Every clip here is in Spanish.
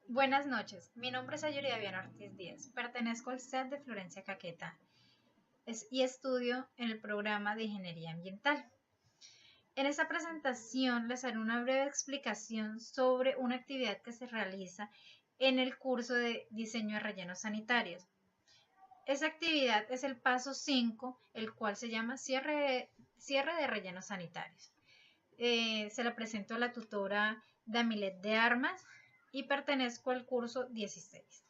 Buenas noches, mi nombre es Ayuri Daviana Ortiz Díaz, pertenezco al CET de Florencia Caquetá y estudio en el programa de Ingeniería Ambiental. En esta presentación les haré una breve explicación sobre una actividad que se realiza en el curso de Diseño de Rellenos Sanitarios. Esa actividad es el paso 5, el cual se llama cierre de rellenos sanitarios. Se la presento a la tutora Damilet de Armas y pertenezco al curso 16.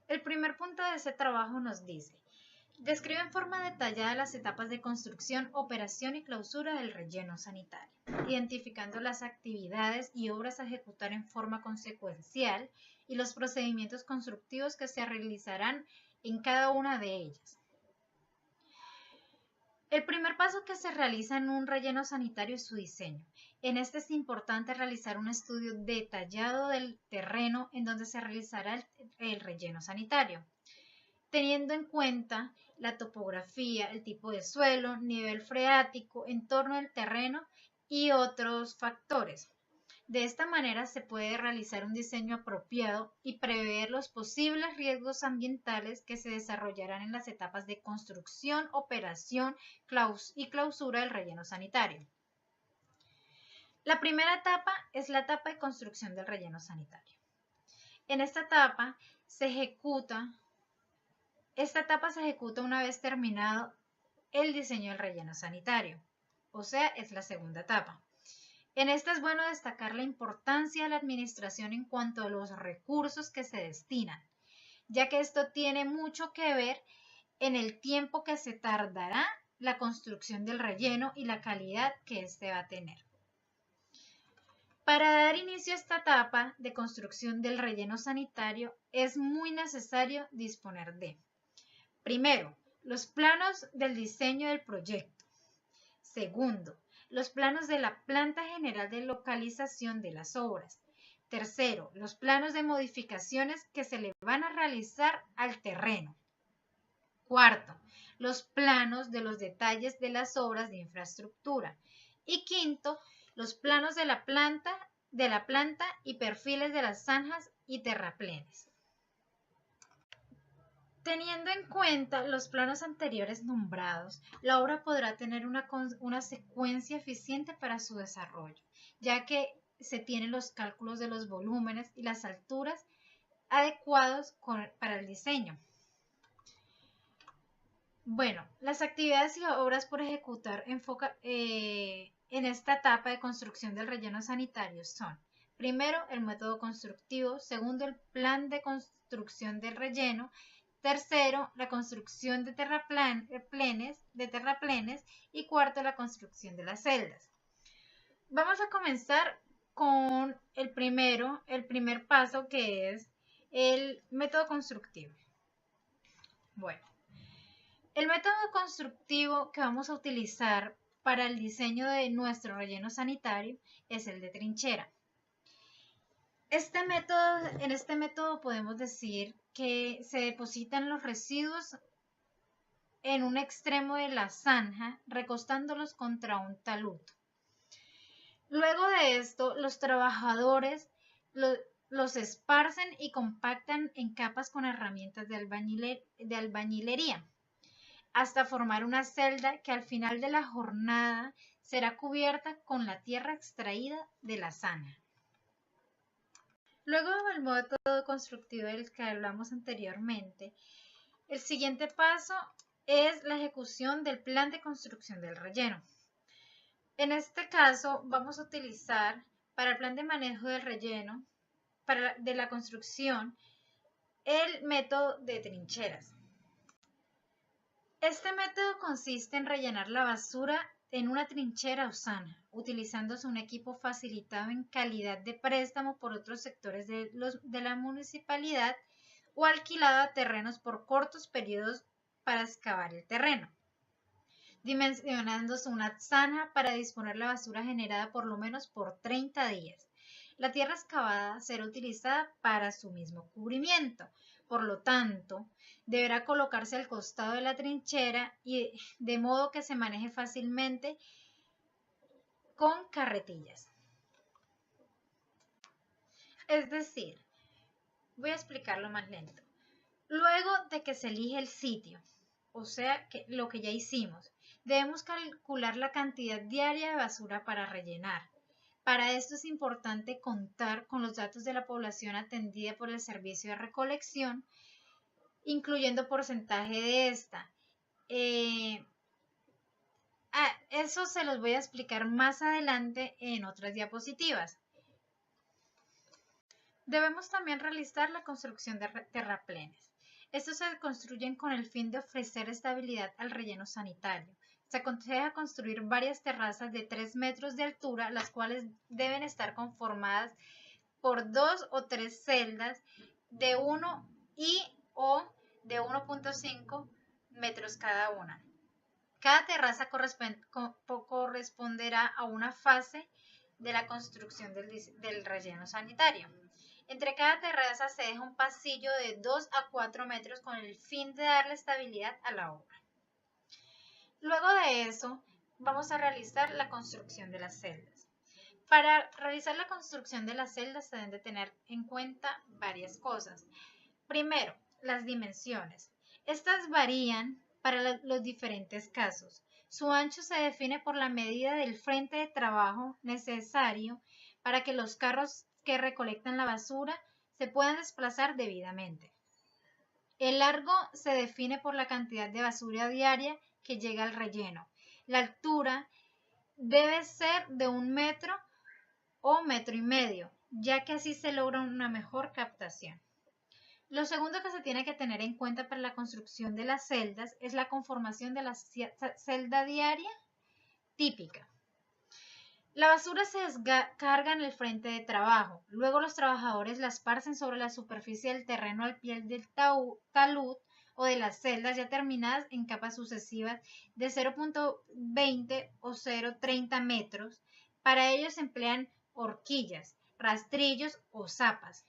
El primer punto de ese trabajo nos dice: describe en forma detallada las etapas de construcción, operación y clausura del relleno sanitario, identificando las actividades y obras a ejecutar en forma consecuencial y los procedimientos constructivos que se realizarán en cada una de ellas. El primer paso que se realiza en un relleno sanitario es su diseño. En este es importante realizar un estudio detallado del terreno en donde se realizará el relleno sanitario, teniendo en cuenta la topografía, el tipo de suelo, nivel freático, entorno del terreno y otros factores. De esta manera se puede realizar un diseño apropiado y prever los posibles riesgos ambientales que se desarrollarán en las etapas de construcción, operación y clausura del relleno sanitario. La primera etapa es la etapa de construcción del relleno sanitario. En esta etapa se ejecuta una vez terminado el diseño del relleno sanitario, o sea, es la segunda etapa. En esta es bueno destacar la importancia de la administración en cuanto a los recursos que se destinan, ya que esto tiene mucho que ver en el tiempo que se tardará la construcción del relleno y la calidad que éste va a tener. Para dar inicio a esta etapa de construcción del relleno sanitario es muy necesario disponer de: primero, los planos del diseño del proyecto. Segundo, los planos de la planta general de localización de las obras. Tercero, los planos de modificaciones que se le van a realizar al terreno. Cuarto, los planos de los detalles de las obras de infraestructura. Y quinto, los planos de la planta y perfiles de las zanjas y terraplenes. Teniendo en cuenta los planos anteriores nombrados, la obra podrá tener una secuencia eficiente para su desarrollo, ya que se tienen los cálculos de los volúmenes y las alturas adecuados para el diseño. Bueno, las actividades y obras por ejecutar en esta etapa de construcción del relleno sanitario son: primero, el método constructivo; segundo, el plan de construcción del relleno; tercero, la construcción de terraplenes; y cuarto, la construcción de las celdas. Vamos a comenzar con el primer paso, que es el método constructivo. Bueno, el método constructivo que vamos a utilizar para el diseño de nuestro relleno sanitario es el de trinchera. En este método podemos decir que se depositan los residuos en un extremo de la zanja, recostándolos contra un talud. Luego de esto, los trabajadores los esparcen y compactan en capas con herramientas de albañilería, hasta formar una celda que al final de la jornada será cubierta con la tierra extraída de la zanja. Luego del método constructivo del que hablamos anteriormente, el siguiente paso es la ejecución del plan de construcción del relleno. En este caso vamos a utilizar para el plan de manejo del relleno, de la construcción, el método de trincheras. Este método consiste en rellenar la basura en una trinchera o zanja, utilizándose un equipo facilitado en calidad de préstamo por otros sectores de la municipalidad o alquilado a terrenos por cortos periodos para excavar el terreno, dimensionándose una zanja para disponer la basura generada por lo menos por 30 días. La tierra excavada será utilizada para su mismo cubrimiento. Por lo tanto, deberá colocarse al costado de la trinchera y de modo que se maneje fácilmente con carretillas. Es decir, voy a explicarlo más lento. Luego de que se elige el sitio, o sea, lo que ya hicimos, debemos calcular la cantidad diaria de basura para rellenar. Para esto es importante contar con los datos de la población atendida por el servicio de recolección, incluyendo porcentaje de esta. Eso se los voy a explicar más adelante en otras diapositivas. Debemos también realizar la construcción de terraplenes. Estos se construyen con el fin de ofrecer estabilidad al relleno sanitario. Se aconseja construir varias terrazas de 3 metros de altura, las cuales deben estar conformadas por 2 o 3 celdas de 1 o de 1.5 metros cada una. Cada terraza corresponderá a una fase de la construcción del relleno sanitario. Entre cada terraza se deja un pasillo de 2 a 4 metros con el fin de darle estabilidad a la obra. Luego de eso, vamos a realizar la construcción de las celdas. Para realizar la construcción de las celdas se deben de tener en cuenta varias cosas. Primero, las dimensiones. Estas varían para los diferentes casos. Su ancho se define por la medida del frente de trabajo necesario para que los carros que recolectan la basura se puedan desplazar debidamente. El largo se define por la cantidad de basura diaria que llega al relleno. La altura debe ser de 1 metro o 1,5 metros, ya que así se logra una mejor captación. Lo segundo que se tiene que tener en cuenta para la construcción de las celdas es la conformación de la celda diaria típica. La basura se descarga en el frente de trabajo. Luego los trabajadores la esparcen sobre la superficie del terreno al pie del talud o de las celdas ya terminadas en capas sucesivas de 0.20 o 0.30 metros. Para ello se emplean horquillas, rastrillos o zapas.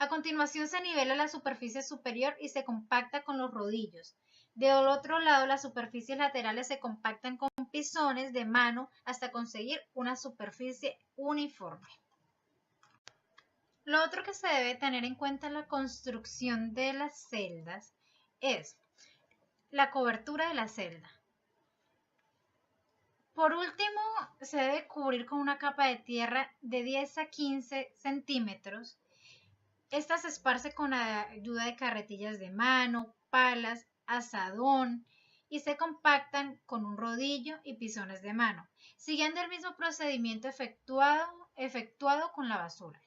A continuación se nivela la superficie superior y se compacta con los rodillos. Del otro lado, las superficies laterales se compactan con pisones de mano hasta conseguir una superficie uniforme. Lo otro que se debe tener en cuenta en la construcción de las celdas es la cobertura de la celda. Por último, se debe cubrir con una capa de tierra de 10 a 15 centímetros. Esta se esparce con ayuda de carretillas de mano, palas, azadón y se compactan con un rodillo y pisones de mano, siguiendo el mismo procedimiento efectuado con la basura.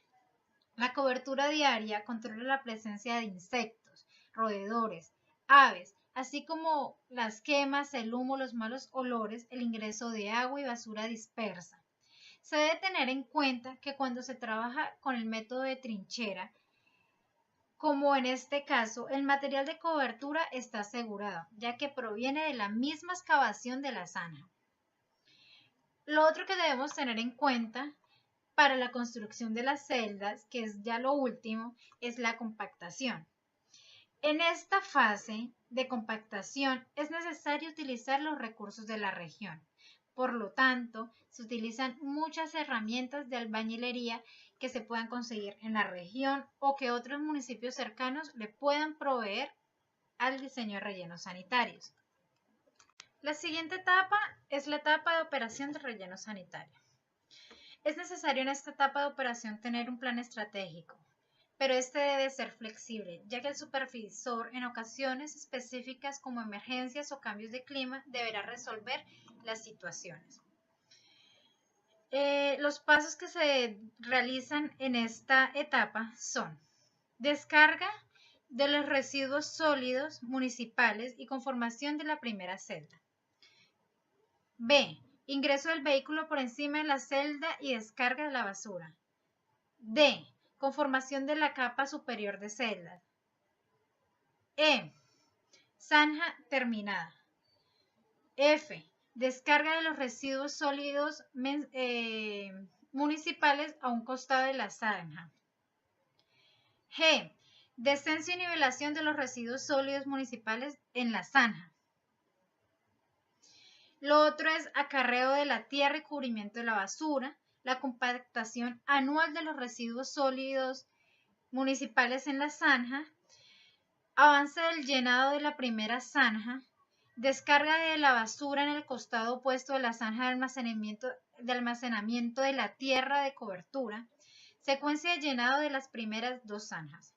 La cobertura diaria controla la presencia de insectos, roedores, aves, así como las quemas, el humo, los malos olores, el ingreso de agua y basura dispersa. Se debe tener en cuenta que cuando se trabaja con el método de trinchera, como en este caso, el material de cobertura está asegurado, ya que proviene de la misma excavación de la zanja. Lo otro que debemos tener en cuenta para la construcción de las celdas, que es ya lo último, es la compactación. En esta fase de compactación es necesario utilizar los recursos de la región. Por lo tanto, se utilizan muchas herramientas de albañilería que se puedan conseguir en la región o que otros municipios cercanos le puedan proveer al diseño de rellenos sanitarios. La siguiente etapa es la etapa de operación de relleno sanitario. Es necesario en esta etapa de operación tener un plan estratégico, pero este debe ser flexible, ya que el supervisor en ocasiones específicas como emergencias o cambios de clima deberá resolver las situaciones. Los pasos que se realizan en esta etapa son: descarga de los residuos sólidos municipales y conformación de la primera celda. B. Ingreso del vehículo por encima de la celda y descarga de la basura. D. Conformación de la capa superior de celdas. E. Zanja terminada. F. Descarga de los residuos sólidos municipales a un costado de la zanja. G. Descenso y nivelación de los residuos sólidos municipales en la zanja. Lo otro es acarreo de la tierra y cubrimiento de la basura, la compactación anual de los residuos sólidos municipales en la zanja, avance del llenado de la primera zanja, descarga de la basura en el costado opuesto de la zanja de almacenamiento de la tierra de cobertura, secuencia de llenado de las primeras dos zanjas.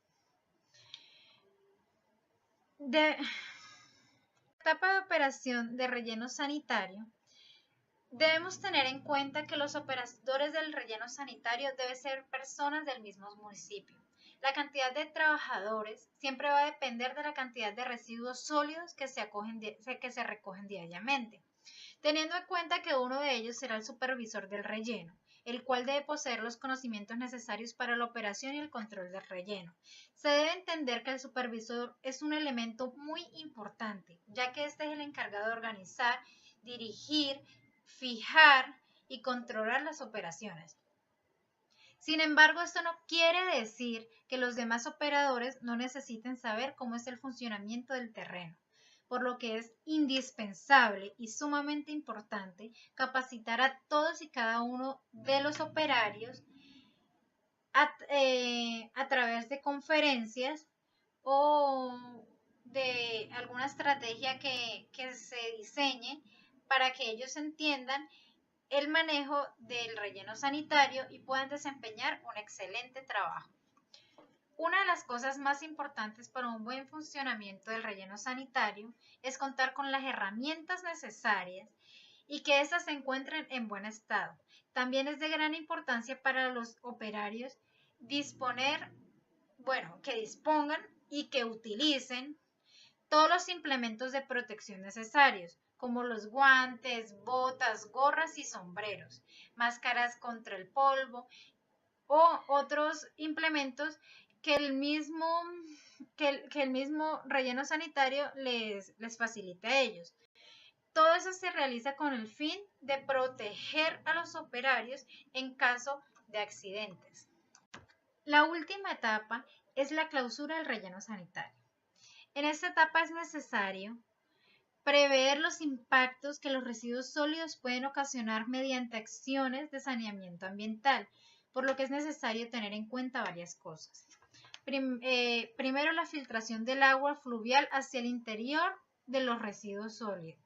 Etapa de operación de relleno sanitario. Debemos tener en cuenta que los operadores del relleno sanitario deben ser personas del mismo municipio. La cantidad de trabajadores siempre va a depender de la cantidad de residuos sólidos que se recogen diariamente, teniendo en cuenta que uno de ellos será el supervisor del relleno, el cual debe poseer los conocimientos necesarios para la operación y el control del relleno. Se debe entender que el supervisor es un elemento muy importante, ya que este es el encargado de organizar, dirigir, fijar y controlar las operaciones. Sin embargo, esto no quiere decir que los demás operadores no necesiten saber cómo es el funcionamiento del terreno, por lo que es indispensable y sumamente importante capacitar a todos y cada uno de los operarios a través de conferencias o de alguna estrategia que se diseñe para que ellos entiendan el manejo del relleno sanitario y puedan desempeñar un excelente trabajo. Una de las cosas más importantes para un buen funcionamiento del relleno sanitario es contar con las herramientas necesarias y que éstas se encuentren en buen estado. También es de gran importancia para los operarios que dispongan y que utilicen todos los implementos de protección necesarios, como los guantes, botas, gorras y sombreros, máscaras contra el polvo o otros implementos que el mismo relleno sanitario les facilite a ellos. Todo eso se realiza con el fin de proteger a los operarios en caso de accidentes. La última etapa es la clausura del relleno sanitario. En esta etapa es necesario prever los impactos que los residuos sólidos pueden ocasionar mediante acciones de saneamiento ambiental, por lo que es necesario tener en cuenta varias cosas. Primero, la filtración del agua fluvial hacia el interior de los residuos sólidos.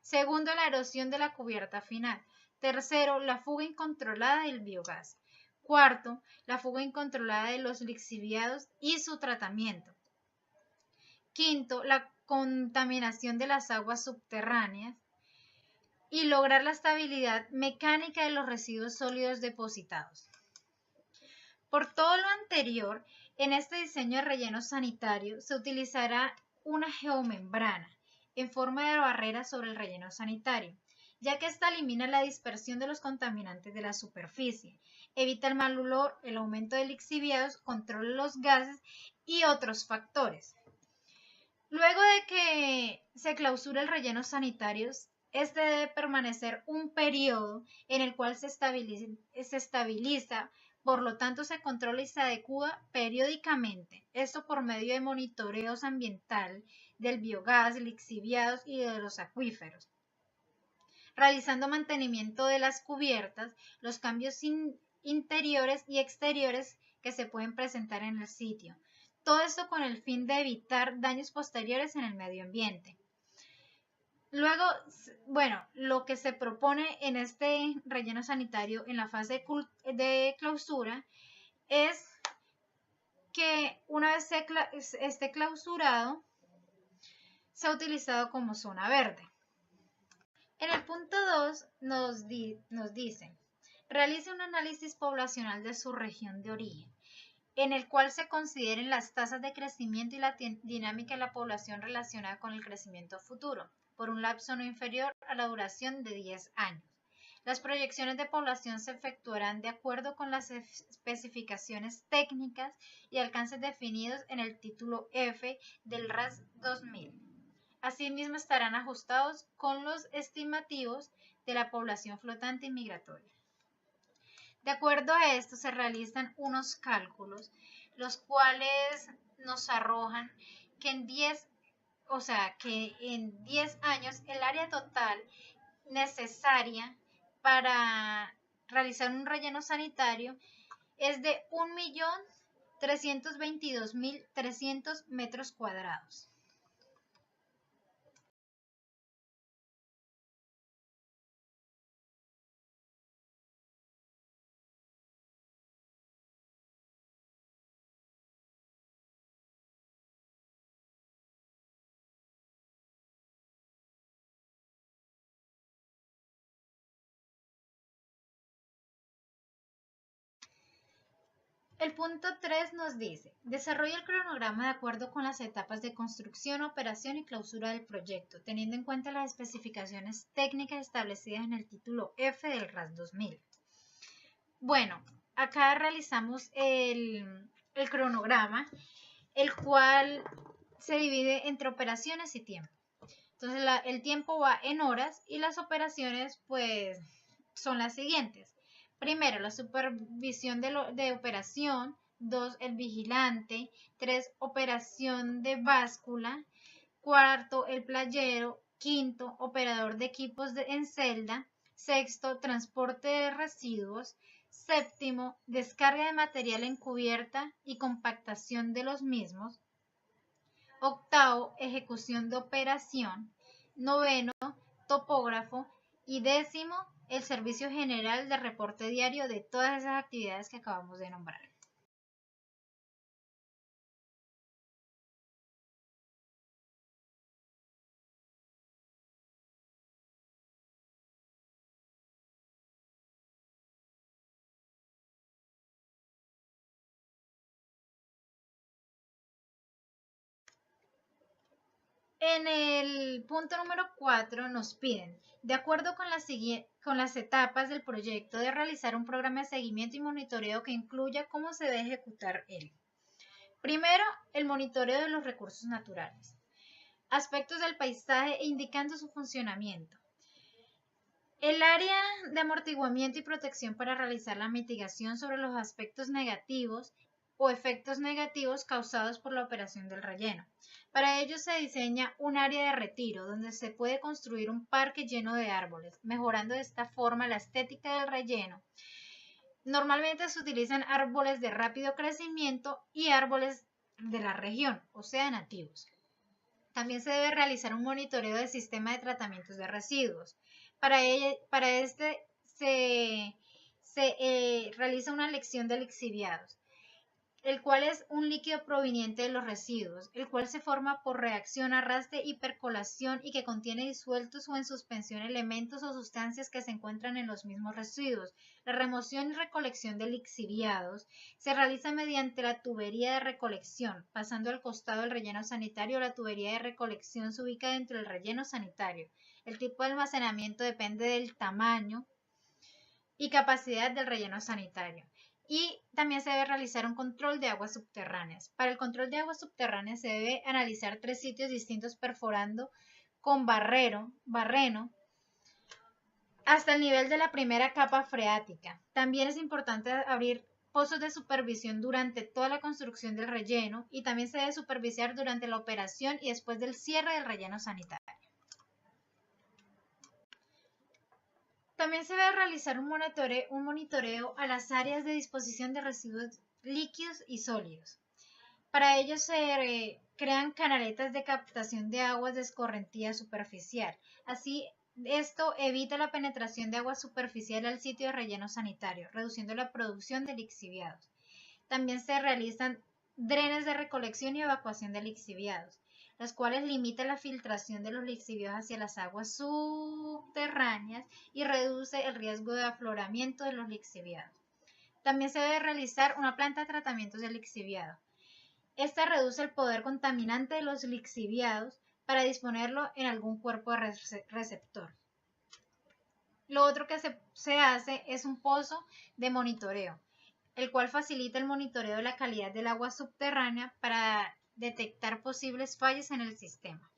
Segundo, la erosión de la cubierta final. Tercero, la fuga incontrolada del biogás. Cuarto, la fuga incontrolada de los lixiviados y su tratamiento. Quinto, la contaminación de las aguas subterráneas y lograr la estabilidad mecánica de los residuos sólidos depositados. Por todo lo anterior, en este diseño de relleno sanitario se utilizará una geomembrana en forma de barrera sobre el relleno sanitario, ya que esta elimina la dispersión de los contaminantes de la superficie, evita el mal olor, el aumento de lixiviados, controla los gases y otros factores. Luego de que se clausura el relleno sanitario, este debe permanecer un periodo en el cual se estabiliza, por lo tanto se controla y se adecúa periódicamente, esto por medio de monitoreos ambiental del biogás, lixiviados y de los acuíferos, realizando mantenimiento de las cubiertas, los cambios interiores y exteriores que se pueden presentar en el sitio. Todo esto con el fin de evitar daños posteriores en el medio ambiente. Luego, lo que se propone en este relleno sanitario en la fase de clausura es que una vez esté clausurado, sea utilizado como zona verde. En el punto 2 nos dice, realice un análisis poblacional de su región de origen, en el cual se consideren las tasas de crecimiento y la dinámica de la población relacionada con el crecimiento futuro, por un lapso no inferior a la duración de 10 años. Las proyecciones de población se efectuarán de acuerdo con las especificaciones técnicas y alcances definidos en el título F del RAS 2000. Asimismo, estarán ajustados con los estimativos de la población flotante y migratoria. De acuerdo a esto, se realizan unos cálculos, los cuales nos arrojan que en 10 años el área total necesaria para realizar un relleno sanitario es de 1.322.300 metros cuadrados. El punto 3 nos dice, desarrolla el cronograma de acuerdo con las etapas de construcción, operación y clausura del proyecto, teniendo en cuenta las especificaciones técnicas establecidas en el título F del RAS 2000. Bueno, acá realizamos el cronograma, el cual se divide entre operaciones y tiempo. Entonces el tiempo va en horas y las operaciones pues son las siguientes. Primero, la supervisión de operación. 2, el vigilante. 3, operación de báscula. 4, el playero. 5, operador de equipos en celda. 6, transporte de residuos. 7, descarga de material en cubierta y compactación de los mismos. 8, ejecución de operación. 9, topógrafo. Y 10, el servicio general de reporte diario de todas esas actividades que acabamos de nombrar. En el punto número 4 nos piden, de acuerdo con las etapas del proyecto, de realizar un programa de seguimiento y monitoreo que incluya cómo se debe ejecutar él. Primero, el monitoreo de los recursos naturales, aspectos del paisaje e indicando su funcionamiento. El área de amortiguamiento y protección para realizar la mitigación sobre los aspectos negativos o efectos negativos causados por la operación del relleno. Para ello se diseña un área de retiro donde se puede construir un parque lleno de árboles, mejorando de esta forma la estética del relleno. Normalmente se utilizan árboles de rápido crecimiento y árboles de la región, o sea, nativos. También se debe realizar un monitoreo del sistema de tratamientos de residuos. Para este se realiza una lección de lixiviados, el cual es un líquido proveniente de los residuos, el cual se forma por reacción, arrastre y percolación y que contiene disueltos o en suspensión elementos o sustancias que se encuentran en los mismos residuos. La remoción y recolección de lixiviados se realiza mediante la tubería de recolección, pasando al costado del relleno sanitario. La tubería de recolección se ubica dentro del relleno sanitario. El tipo de almacenamiento depende del tamaño y capacidad del relleno sanitario. Y también se debe realizar un control de aguas subterráneas. Para el control de aguas subterráneas se debe analizar 3 sitios distintos perforando con barreno hasta el nivel de la primera capa freática. También es importante abrir pozos de supervisión durante toda la construcción del relleno y también se debe supervisar durante la operación y después del cierre del relleno sanitario. También se debe realizar un monitoreo a las áreas de disposición de residuos líquidos y sólidos. Para ello se crean canaletas de captación de aguas de escorrentía superficial. Así, esto evita la penetración de agua superficial al sitio de relleno sanitario, reduciendo la producción de lixiviados. También se realizan drenes de recolección y evacuación de lixiviados. las cuales limitan la filtración de los lixiviados hacia las aguas subterráneas y reduce el riesgo de afloramiento de los lixiviados. También se debe realizar una planta de tratamiento de lixiviado. Esta reduce el poder contaminante de los lixiviados para disponerlo en algún cuerpo receptor. Lo otro que se hace es un pozo de monitoreo, el cual facilita el monitoreo de la calidad del agua subterránea para detectar posibles fallas en el sistema.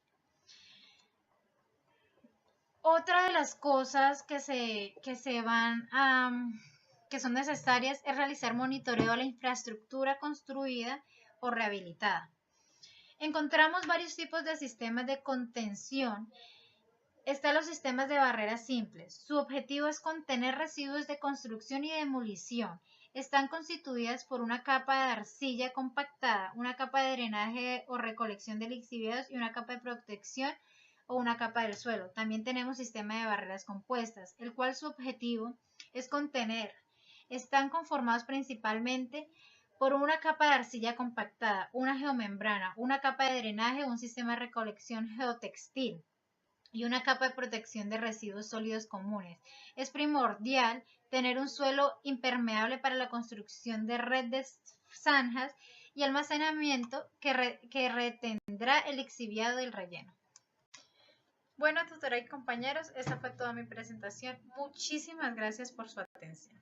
Otra de las cosas que son necesarias es realizar monitoreo de la infraestructura construida o rehabilitada. Encontramos varios tipos de sistemas de contención. Están los sistemas de barreras simples. Su objetivo es contener residuos de construcción y demolición. Están constituidas por una capa de arcilla compactada, una capa de drenaje o recolección de lixiviados y una capa de protección o una capa del suelo. También tenemos sistema de barreras compuestas, el cual su objetivo es contener. Están conformados principalmente por una capa de arcilla compactada, una geomembrana, una capa de drenaje o un sistema de recolección geotextil y una capa de protección de residuos sólidos comunes. Es primordial tener un suelo impermeable para la construcción de red de zanjas y almacenamiento que retendrá el lixiviado del relleno. Bueno, tutora y compañeros, esa fue toda mi presentación. Muchísimas gracias por su atención.